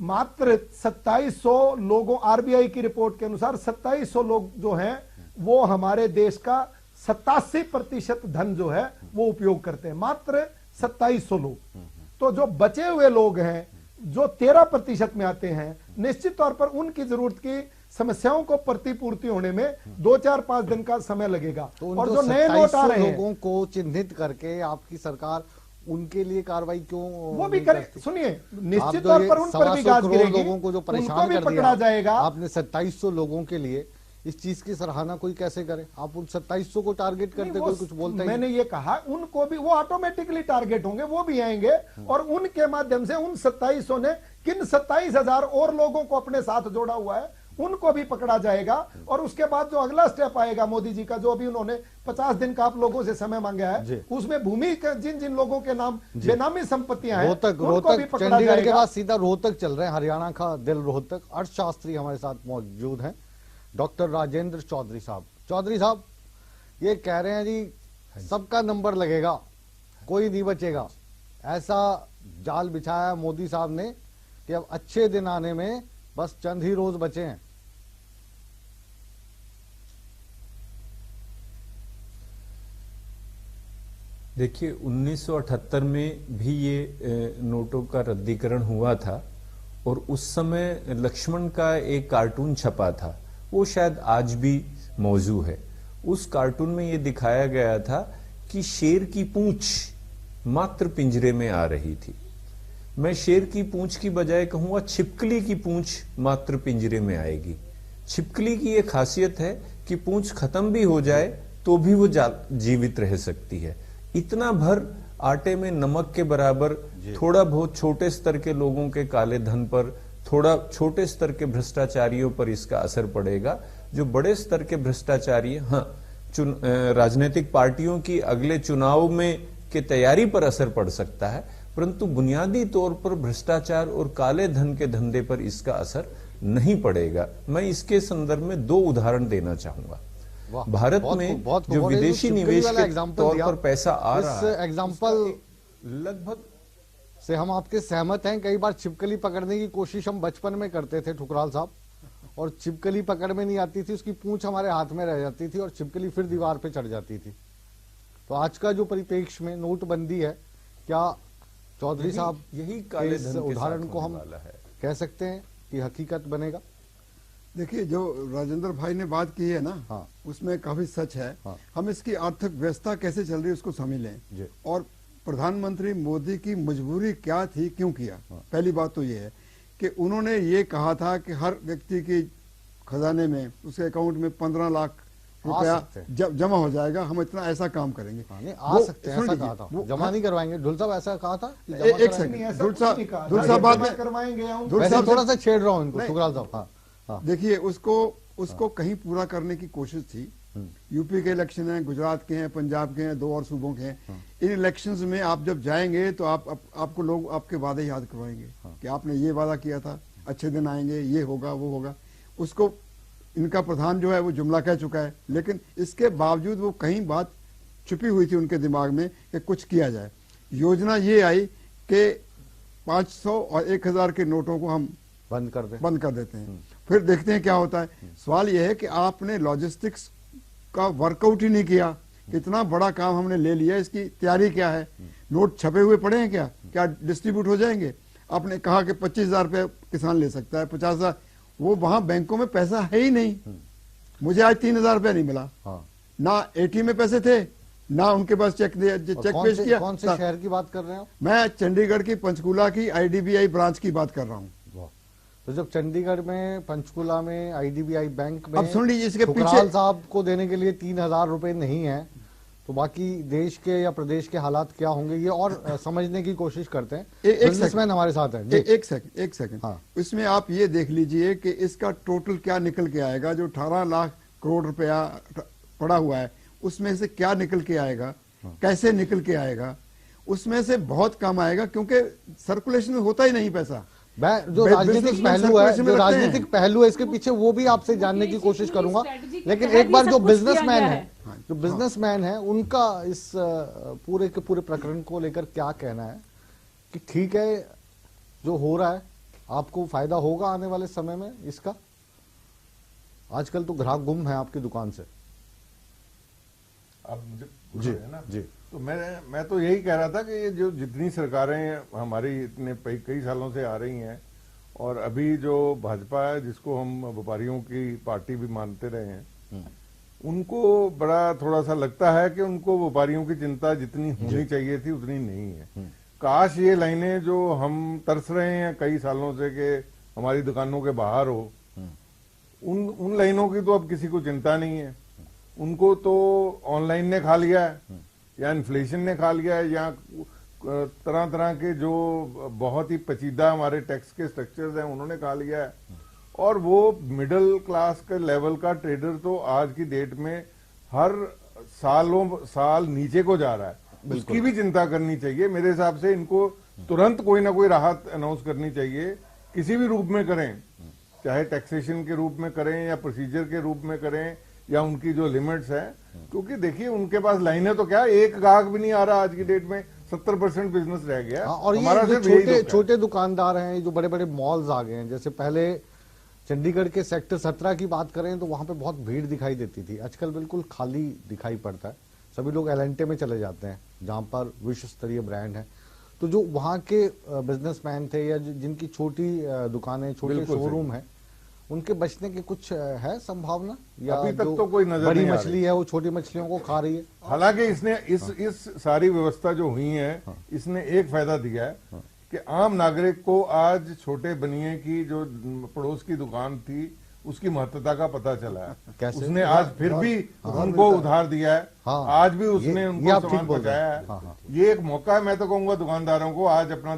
मात्र 2700 लोगों, आरबीआई की रिपोर्ट के अनुसार 2700 लोग जो हैं वो हमारे देश का 87% धन जो है वो उपयोग करते हैं, मात्र 2700 लोग। तो जो बचे हुए लोग हैं जो 13% में आते हैं, निश्चित तौर पर उनकी जरूरत की समस्याओं को प्रतिपूर्ति होने में 2-4-5 दिन का समय लगेगा। तो और जो नए नोट आ रहे हैं लोगों को चिन्हित करके आपकी सरकार उनके लिए कार्रवाई क्यों वो भी करे? सुनिए, निश्चित तौर पर उन पर भी गाज गिरेगी, लोगों को जो उनको परेशान भी कर पकड़ा दिया जाएगा। आपने 2700 लोगों के लिए, इस चीज की सराहना कोई कैसे करे? आप उन 2700 को टारगेट करते, कोई कुछ बोलता मैंने ये कहा उनको भी, वो ऑटोमेटिकली टारगेट होंगे, वो भी आएंगे। और उनके माध्यम से उन 2700 ने किन 27,000 और लोगों को अपने साथ जोड़ा हुआ है उनको भी पकड़ा जाएगा। और उसके बाद जो अगला स्टेप आएगा मोदी जी का, जो अभी उन्होंने 50 दिन का आप लोगों से समय मांगा है, उसमें भूमि जिन जिन लोगों के नाम बेनामी संपत्तियां हैं उनको भी पकड़ा चंडीगढ़ के जाएगा। बाद सीधा रोहतक चल रहे हैं, हरियाणा का दिल रोहतक। अर्थशास्त्री हमारे साथ मौजूद हैं, डॉक्टर राजेंद्र चौधरी साहब। चौधरी साहब, ये कह रहे हैं जी सबका नंबर लगेगा, कोई नहीं बचेगा, ऐसा जाल बिछाया है मोदी साहब ने कि अब अच्छे दिन आने में बस चंद ही रोज बचे हैं। देखिए 1978 में भी ये नोटों का रद्दीकरण हुआ था और उस समय लक्ष्मण का एक कार्टून छपा था, वो शायद आज भी मौजूद है। उस कार्टून में ये दिखाया गया था कि शेर की पूंछ मात्र पिंजरे में आ रही थी। मैं शेर की पूंछ की बजाय कहूंगा छिपकली की पूंछ मात्र पिंजरे में आएगी। छिपकली की ये खासियत है कि पूंछ खत्म भी हो जाए तो भी वो जीवित रह सकती है। इतना भर आटे में नमक के बराबर थोड़ा बहुत छोटे स्तर के लोगों के काले धन पर, थोड़ा छोटे स्तर के भ्रष्टाचारियों पर इसका असर पड़ेगा। जो बड़े स्तर के भ्रष्टाचारी, हाँ, राजनीतिक पार्टियों की अगले चुनाव में के तैयारी पर असर पड़ सकता है, परंतु बुनियादी तौर पर भ्रष्टाचार और काले धन के धंधे पर इसका असर नहीं पड़ेगा। मैं इसके संदर्भ में 2 उदाहरण देना चाहूंगा। भारत में जो विदेशी निवेश के तौर पर पैसा आ रहा है, इस एग्जाम्पल लगभग से हम आपके सहमत हैं। कई बार छिपकली पकड़ने की कोशिश हम बचपन में करते थे ठुकराल साहब, और छिपकली पकड़ में नहीं आती थी, उसकी पूंछ हमारे हाथ में रह जाती थी और छिपकली फिर दीवार पे चढ़ जाती थी। तो आज का जो परिप्रेक्ष्य में नोटबंदी है, क्या चौधरी साहब यही काले इस धन के उदाहरण साथ को हम होने वाला है? कह सकते हैं कि हकीकत बनेगा? देखिए, जो राजेंद्र भाई ने बात की है ना, उसमें काफी सच है। हम इसकी आर्थिक व्यवस्था कैसे चल रही है उसको समझ लें, और प्रधानमंत्री मोदी की मजबूरी क्या थी, क्यों किया। पहली बात तो ये है कि उन्होंने ये कहा था कि हर व्यक्ति के खजाने में, उसके अकाउंट में 15 लाख रुपया जमा हो जाएगा, हम इतना ऐसा काम करेंगे। आ सकते हैं, ऐसा कहा था, जमा नहीं करवाएंगे। ढुल साहब ऐसा कहा था? एक सेकंड, ढुल साहब बाद में करवाएंगे। थोड़ा सा छेड़ रहा हूँ इनको, ठुकराल साहब। देखिए, उसको कहीं पूरा करने की कोशिश थी। यूपी के इलेक्शन हैं, गुजरात के हैं, पंजाब के हैं, 2 और सूबों के हैं। इन इलेक्शंस में आप जब जाएंगे तो आपको लोग आपके वादे याद करवाएंगे कि आपने ये वादा किया था, अच्छे दिन आएंगे, ये होगा, वो होगा। उसको इनका प्रधान जो है वो जुमला कह चुका है, लेकिन इसके बावजूद वो कहीं बात छुपी हुई थी उनके दिमाग में कि कुछ किया जाए। योजना ये आई कि 500 और 1000 के नोटों को हम बंद कर देते हैं। फिर देखते हैं क्या होता है। सवाल यह है कि आपने लॉजिस्टिक्स का वर्कआउट ही नहीं किया। इतना बड़ा काम हमने ले लिया, इसकी तैयारी क्या है? नोट छपे हुए पड़े हैं, क्या डिस्ट्रीब्यूट हो जाएंगे? आपने कहा कि 25,000 रुपये किसान ले सकता है, 50,000, वो वहां बैंकों में पैसा है ही नहीं। मुझे आज 3,000 रुपया नहीं मिला। ना एटीएम में पैसे थे, ना उनके पास चेक पेश किया। कौन से शहर की बात कर रहे हैं? मैं चंडीगढ़ की पंचकूला की IDBI ब्रांच की बात कर रहा हूँ। तो जब चंडीगढ़ में, पंचकुला में IDBI बैंक में, अब सुन लीजिए, इसके पीछे साहब को देने के लिए 3,000 रुपए नहीं है, तो बाकी देश के या प्रदेश के हालात क्या होंगे, ये और समझने की कोशिश करते हैं। बिजनेसमैन हमारे साथ है। एक सेकंड। इसमें आप ये देख लीजिए कि इसका टोटल क्या निकल के आएगा। जो 18 लाख करोड़ रुपया पड़ा हुआ है, उसमें से क्या निकल के आएगा, कैसे निकल के आएगा? उसमें से बहुत कम आएगा, क्योंकि सर्कुलेशन में होता ही नहीं पैसा। जो राजनीतिक पहलू है इसके पीछे, वो भी आपसे जानने की कोशिश करूंगा। लेकिन एक बार जो बिजनेसमैन है उनका इस पूरे के पूरे प्रकरण को लेकर क्या कहना है कि ठीक है जो हो रहा है, आपको फायदा होगा आने वाले समय में इसका? आजकल तो ग्राहक गुम है आपकी दुकान से। अब जी, तो मैं तो यही कह रहा था कि ये जो जितनी सरकारें हमारी इतने कई सालों से आ रही हैं, और अभी जो भाजपा है जिसको हम व्यापारियों की पार्टी भी मानते रहे हैं, उनको बड़ा थोड़ा सा लगता है कि उनको व्यापारियों की चिंता जितनी होनी चाहिए थी उतनी नहीं है। काश ये लाइनें जो हम तरस रहे हैं कई सालों से कि हमारी दुकानों के बाहर हो, उन लाइनों की तो अब किसी को चिंता नहीं है। उनको तो ऑनलाइन ने खा लिया है, या इन्फ्लेशन ने खा लिया है, या तरह तरह के जो बहुत ही पेचीदा हमारे टैक्स के स्ट्रक्चर्स हैं उन्होंने खा लिया है। और वो मिडिल क्लास के लेवल का ट्रेडर तो आज की डेट में हर साल नीचे को जा रहा है, उसकी भी चिंता करनी चाहिए। मेरे हिसाब से इनको तुरंत कोई ना कोई राहत अनाउंस करनी चाहिए, किसी भी रूप में करें, चाहे टैक्सेशन के रूप में करें या प्रोसीजर के रूप में करें या उनकी जो लिमिट्स हैं, क्योंकि देखिए उनके पास लाइनें तो क्या, एक ग्राहक भी नहीं आ रहा आज की डेट में, 70% बिजनेस रह गया। और ये छोटे दुकानदार हैं, जो बड़े बड़े मॉल्स आ गए हैं, जैसे पहले चंडीगढ़ के सेक्टर 17 की बात करें तो वहां पे बहुत भीड़ दिखाई देती थी, आजकल बिल्कुल खाली दिखाई पड़ता है। सभी लोग एलेंटे में चले जाते हैं जहां पर विश्व स्तरीय ब्रांड है। तो जो वहां के बिजनेसमैन थे या जिनकी छोटी दुकानें, छोटे शोरूम है, उनके बचने की कुछ है संभावना, या अभी तक तो कोई नजर बड़ी नहीं मछली है वो छोटी मछलियों को खा रही है? हालांकि इसने इस सारी व्यवस्था जो हुई है, इसने एक फायदा दिया है कि आम नागरिक को आज छोटे बनिए की जो पड़ोस की दुकान थी उसकी महत्वता का पता चला है। कैसे? उसने आज फिर भी उनको उधार दिया है, आज भी उसने उनको सामान पहुंचाया है। ये एक मौका है, मैं तो कहूंगा दुकानदारों को आज अपना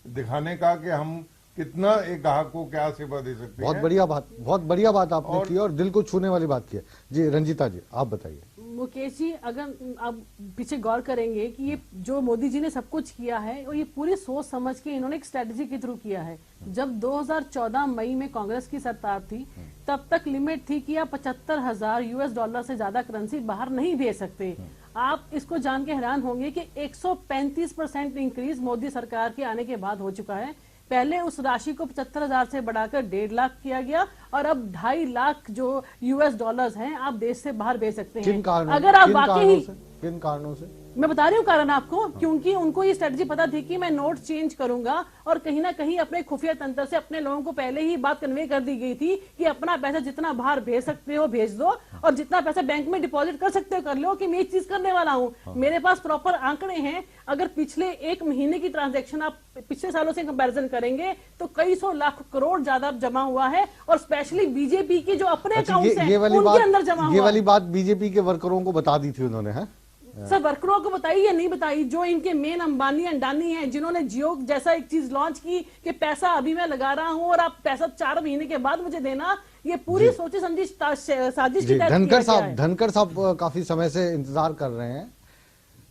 दिखाने का कि हम कितना एक ग्राहक को क्या सेवा दे सकते हैं। बहुत बढ़िया बात आपने की और दिल को छूने वाली बात की है। जी रंजीता जी, आप बताइए। मुकेश जी, अगर आप पीछे गौर करेंगे कि ये जो मोदी जी ने सब कुछ किया है और ये पूरी सोच समझ के इन्होंने एक स्ट्रेटेजी के थ्रू किया है। जब 2014 मई में कांग्रेस की सरकार थी, तब तक लिमिट थी कि आप 75,000 US डॉलर से ज्यादा करेंसी बाहर नहीं भेज सकते। आप इसको जान के हैरान होंगे कि 135% इंक्रीज मोदी सरकार के आने के बाद हो चुका है। पहले उस राशि को 75,000 से बढ़ाकर 1.5 लाख किया गया और अब 2.5 लाख जो US डॉलर्स हैं आप देश से बाहर भेज सकते हैं। अगर आप वाकई किन कारणों से मैं बता रही हूँ कारण आपको, क्योंकि उनको ये स्ट्रेटजी पता थी कि मैं नोट चेंज करूंगा और कहीं ना कहीं अपने खुफिया तंत्र से अपने लोगों को पहले ही बात कन्वे कर दी गई थी कि अपना पैसा जितना बाहर भेज सकते हो भेज दो और जितना पैसा बैंक में डिपॉजिट कर सकते हो कर लो, कि मैं ये चीज करने वाला हूँ। मेरे पास प्रॉपर आंकड़े हैं। अगर पिछले 1 महीने की ट्रांजेक्शन आप पिछले सालों से कंपेरिजन करेंगे तो कई 100 लाख करोड़ ज्यादा जमा हुआ है और स्पेशली बीजेपी के जो अपने अकाउंट्स हैं उनके अंदर जमा हुआ। ये वाली बात बीजेपी के वर्करों को बता दी थी उन्होंने, है सर? वर्करों को बताई या नहीं बताई? जो इनके मेन अंबानी अंडानी हैं, जिन्होंने जियो जैसा एक चीज लॉन्च की कि पैसा अभी मैं लगा रहा हूं और आप पैसा 4 महीने के बाद मुझे देना, ये पूरी सोची समझी साजिश की। धनखड़ साहब काफी समय से इंतजार कर रहे हैं।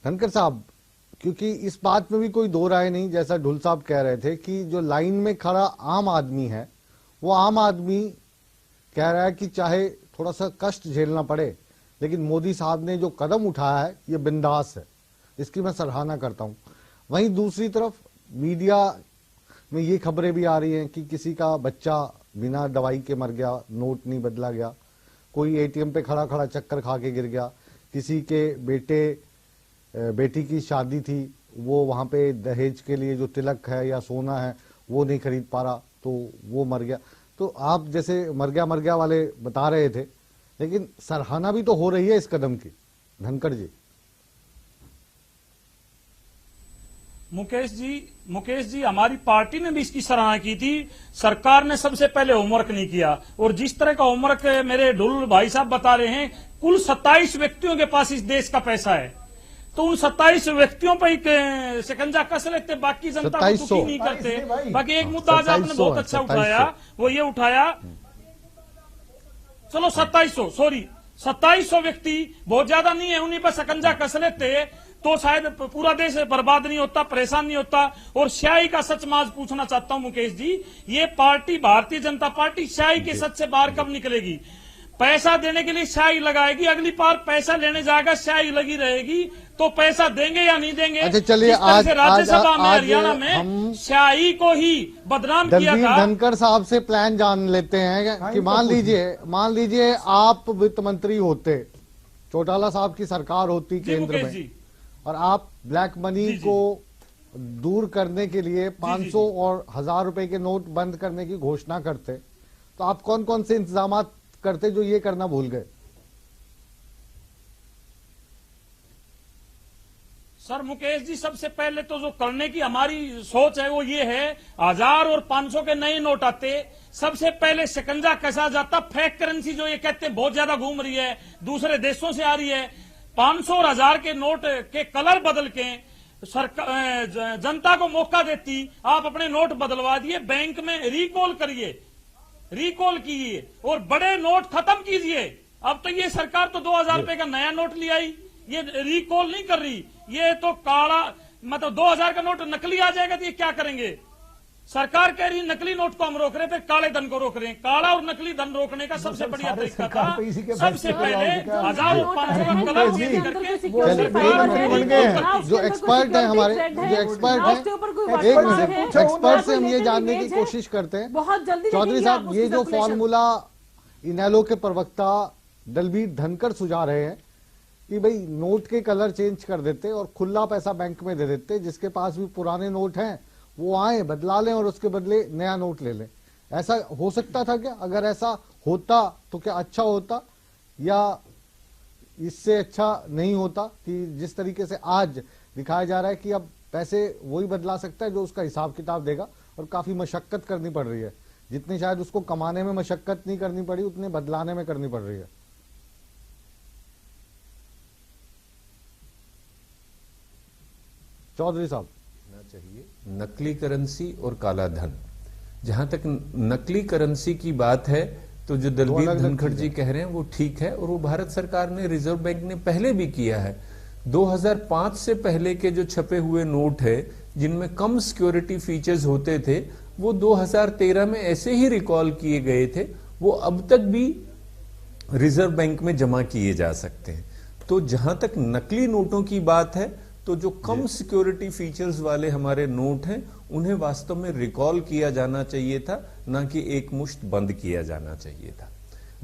धनखड़ साहब, क्योंकि इस बात में भी कोई दो राय नहीं, जैसा ढुल साहब कह रहे थे कि जो लाइन में खड़ा आम आदमी है, वो आम आदमी कह रहा है कि चाहे थोड़ा सा कष्ट झेलना पड़े, लेकिन मोदी साहब ने जो कदम उठाया है ये बिंदास है, इसकी मैं सराहना करता हूं। वहीं दूसरी तरफ मीडिया में ये खबरें भी आ रही हैं कि किसी का बच्चा बिना दवाई के मर गया, नोट नहीं बदला गया, कोई एटीएम पे खड़ा खड़ा चक्कर खा के गिर गया, किसी के बेटी की शादी थी, वो वहां पे दहेज के लिए जो तिलक है या सोना है वो नहीं खरीद पा रहा तो वो मर गया। तो आप जैसे मर गया वाले बता रहे थे, लेकिन सराहना भी तो हो रही है इस कदम की। धनखड़ जी। मुकेश जी, हमारी पार्टी ने भी इसकी सराहना की थी। सरकार ने सबसे पहले होमवर्क नहीं किया और जिस तरह का होमवर्क मेरे ढुल भाई साहब बता रहे हैं, कुल 27 व्यक्तियों के पास इस देश का पैसा है, तो उन 27 व्यक्तियों पर शिकंजा कस लेते, बाकी जनता को दुखी नहीं करते। बाकी एक मुद्दा आज आपने बहुत अच्छा उठाया, वो ये उठाया, चलो 2700 व्यक्ति बहुत ज्यादा नहीं है, उन्हीं पर शिकंजा कस लेते तो शायद पूरा देश बर्बाद नहीं होता, परेशान नहीं होता। और स्याही का सच मैं आज पूछना चाहता हूं मुकेश जी, ये पार्टी भारतीय जनता पार्टी स्याही के सच से बाहर कब निकलेगी? पैसा देने के लिए स्याही लगाएगी, अगली बार पैसा लेने जाएगा स्याही लगी रहेगी, तो पैसा देंगे या नहीं देंगे? अच्छा चलिए, आज राज्यसभा में हरियाणा में स्याही को ही बदनाम किया था। धनखड़ साहब से प्लान जान लेते हैं कि मान लीजिए आप वित्त मंत्री होते, चौटाला साहब की सरकार होती केंद्र में, और आप ब्लैक मनी को दूर करने के लिए 500 और 1000 रुपए के नोट बंद करने की घोषणा करते, तो आप कौन कौन से इंतजाम करते जो ये करना भूल गए? सर मुकेश जी, सबसे पहले तो जो करने की हमारी सोच है वो ये है, 1000 और 500 के नए नोट आते, सबसे पहले शिकंजा कसा जाता। फेक करेंसी जो ये कहते हैं बहुत ज्यादा घूम रही है, दूसरे देशों से आ रही है, 500 और 1000 के नोट के कलर बदल के सरकार जनता को मौका देती, आप अपने नोट बदलवा दिए, बैंक में रिकॉल करिए, रिकॉल कीजिए और बड़े नोट खत्म कीजिए। अब तो ये सरकार तो 2000 रुपए का नया नोट ले आई, ये रिकॉल नहीं कर रही, ये तो काला मतलब 2000 का नोट नकली आ जाएगा तो ये क्या करेंगे? सरकार कह रही नकली नोट को हम रोक रहे हैं, फिर काले धन को रोक रहे हैं। काला और नकली धन रोकने का सबसे बढ़िया तरीका था सबसे पहले 1500 का कलर चेंज करके जो एक्सपर्ट है हमारे, जो एक्सपर्ट है, एक मिनट, एक्सपर्ट से हम ये जानने की कोशिश करते हैं। बहुत जल्दी चौधरी साहब, ये जो फॉर्मूला इनेलो के प्रवक्ता दलबीर धनखड़ सुझा रहे हैं कि भाई नोट के कलर चेंज कर देते और खुला पैसा बैंक में दे देते, जिसके पास भी पुराने नोट हैं वो आए बदला लें और उसके बदले नया नोट ले लें, ऐसा हो सकता था क्या? अगर ऐसा होता तो क्या अच्छा होता या इससे अच्छा नहीं होता कि जिस तरीके से आज दिखाया जा रहा है कि अब पैसे वही बदला सकता है जो उसका हिसाब किताब देगा, और काफी मशक्कत करनी पड़ रही है, जितनी शायद उसको कमाने में मशक्कत नहीं करनी पड़ी उतने बदलाने में करनी पड़ रही है। चौधरी साहब, चाहिए नकली करेंसी और काला धन। जहां तक नकली करेंसी की बात है तो जो दलबीर धनखड़ जी कह रहे हैं वो ठीक है, और वो भारत सरकार ने, रिजर्व बैंक ने पहले भी किया है। 2005 से पहले के जो छपे हुए नोट है जिनमें कम सिक्योरिटी फीचर्स होते थे वो 2013 में ऐसे ही रिकॉल किए गए थे, वो अब तक भी रिजर्व बैंक में जमा किए जा सकते हैं। तो जहां तक नकली नोटों की बात है तो जो कम सिक्योरिटी फीचर्स वाले हमारे नोट हैं उन्हें वास्तव में रिकॉल किया जाना चाहिए था, ना कि एक मुश्त बंद किया जाना चाहिए था।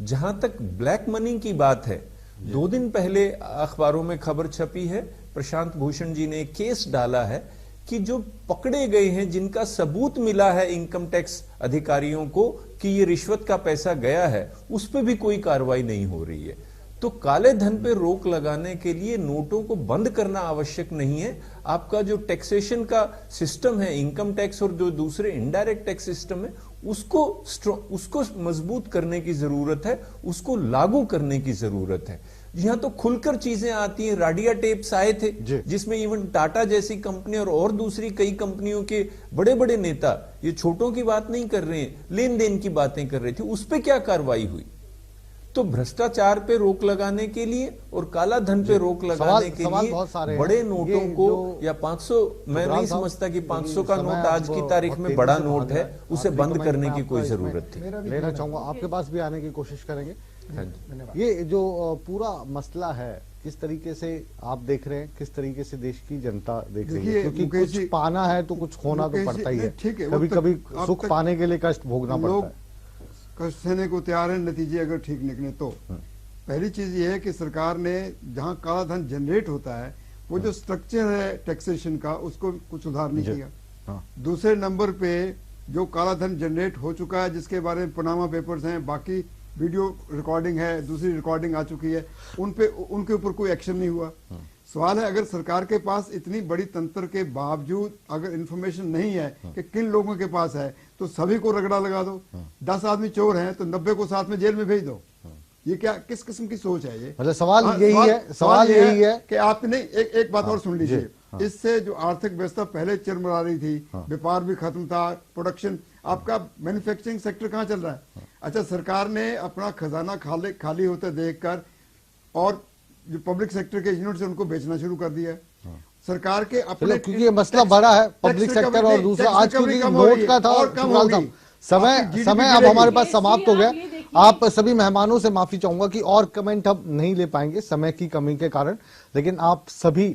जहां तक ब्लैक मनी की बात है, 2 दिन पहले अखबारों में खबर छपी है, प्रशांत भूषण जी ने एक केस डाला है कि जो पकड़े गए हैं, जिनका सबूत मिला है इनकम टैक्स अधिकारियों को कि ये रिश्वत का पैसा गया है, उस पर भी कोई कार्रवाई नहीं हो रही है। तो काले धन पे रोक लगाने के लिए नोटों को बंद करना आवश्यक नहीं है। आपका जो टैक्सेशन का सिस्टम है, इनकम टैक्स और जो दूसरे इनडायरेक्ट टैक्स सिस्टम है, उसको मजबूत करने की जरूरत है, उसको लागू करने की जरूरत है। यहां तो खुलकर चीजें आती हैं। राडिया टेप्स आए थे जिसमें इवन टाटा जैसी कंपनी और दूसरी कई कंपनियों के बड़े बड़े नेता, ये छोटों की बात नहीं कर रहे हैं, लेन देन की बातें कर रहे थे, उस पर क्या कार्रवाई हुई? तो भ्रष्टाचार पे रोक लगाने के लिए और काला धन पे रोक लगाने के लिए बड़े नोटों को या 500, मैं नहीं समझता कि 500 का नोट आज की तारीख में बड़ा नोट है, उसे बंद करने की कोई जरूरत थी। लेना चाहूंगा, आपके पास भी आने की कोशिश करेंगे। ये जो पूरा मसला है किस तरीके से आप देख रहे हैं, किस तरीके से देश की जनता देख रही है? क्योंकि कुछ पाना है तो कुछ खोना तो पड़ता ही है, कभी कभी सुख पाने के लिए कष्ट भोगना पड़ता है। कष्ट सहने को तैयार है नतीजे अगर ठीक निकले तो। पहली चीज ये है कि सरकार ने जहां काला धन जनरेट होता है वो जो स्ट्रक्चर है टैक्सेशन का उसको कुछ सुधार नहीं किया। दूसरे नंबर पे जो काला धन जनरेट हो चुका है जिसके बारे में पनामा पेपर्स हैं, बाकी वीडियो रिकॉर्डिंग है, दूसरी रिकॉर्डिंग आ चुकी है, उनके ऊपर कोई एक्शन नहीं हुआ। सवाल है अगर सरकार के पास इतनी बड़ी तंत्र के बावजूद अगर इंफॉर्मेशन नहीं है कि किन लोगों के पास है तो सभी को रगड़ा लगा दो। 10 आदमी चोर हैं तो 90 को साथ में जेल में भेज दो। ये क्या किस किस्म की सोच है ये? मतलब सवाल यही है कि आपने एक बात और सुन लीजिए। इससे जो आर्थिक व्यवस्था पहले चरमरा रही थी, व्यापार भी खत्म था, प्रोडक्शन, आपका मैन्युफैक्चरिंग सेक्टर कहाँ चल रहा है? अच्छा, सरकार ने अपना खजाना खाली होते देखकर और जो पब्लिक सेक्टर के यूनिट से उनको बेचना शुरू कर दिया है। सरकार के अपने, क्योंकि ये मसला बड़ा है, पब्लिक सेक्टर और दूसरा आज की नोट का था। समय अब हमारे पास समाप्त हो गया। आप सभी मेहमानों से माफी चाहूंगा कि और कमेंट अब नहीं ले पाएंगे समय की कमी के कारण, लेकिन आप सभी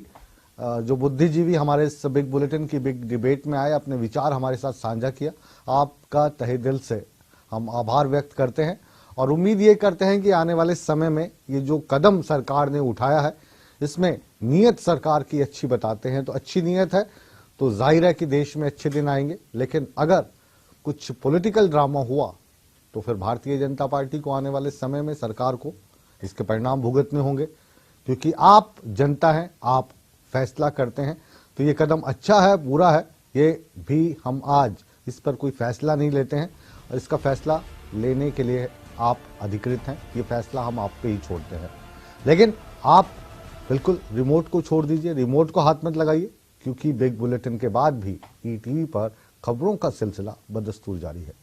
जो बुद्धिजीवी हमारे बिग बुलेटिन की बिग डिबेट में आए, अपने विचार हमारे साथ साझा किया, आपका तहे दिल से हम आभार व्यक्त करते हैं और उम्मीद ये करते हैं कि आने वाले समय में ये जो कदम सरकार ने उठाया है इसमें नीयत सरकार की अच्छी बताते हैं। तो अच्छी नीयत है तो जाहिर है कि देश में अच्छे दिन आएंगे, लेकिन अगर कुछ पॉलिटिकल ड्रामा हुआ तो फिर भारतीय जनता पार्टी को आने वाले समय में, सरकार को इसके परिणाम भुगतने होंगे, क्योंकि आप जनता हैं, आप फैसला करते हैं। तो ये कदम अच्छा है बुरा है ये भी हम आज इस पर कोई फैसला नहीं लेते हैं, और इसका फैसला लेने के लिए आप अधिकृत हैं, ये फैसला हम आप पे ही छोड़ते हैं। लेकिन आप बिल्कुल रिमोट को छोड़ दीजिए, रिमोट को हाथ मत लगाइए, क्योंकि बिग बुलेटिन के बाद भी ईटीवी पर खबरों का सिलसिला बदस्तूर जारी है।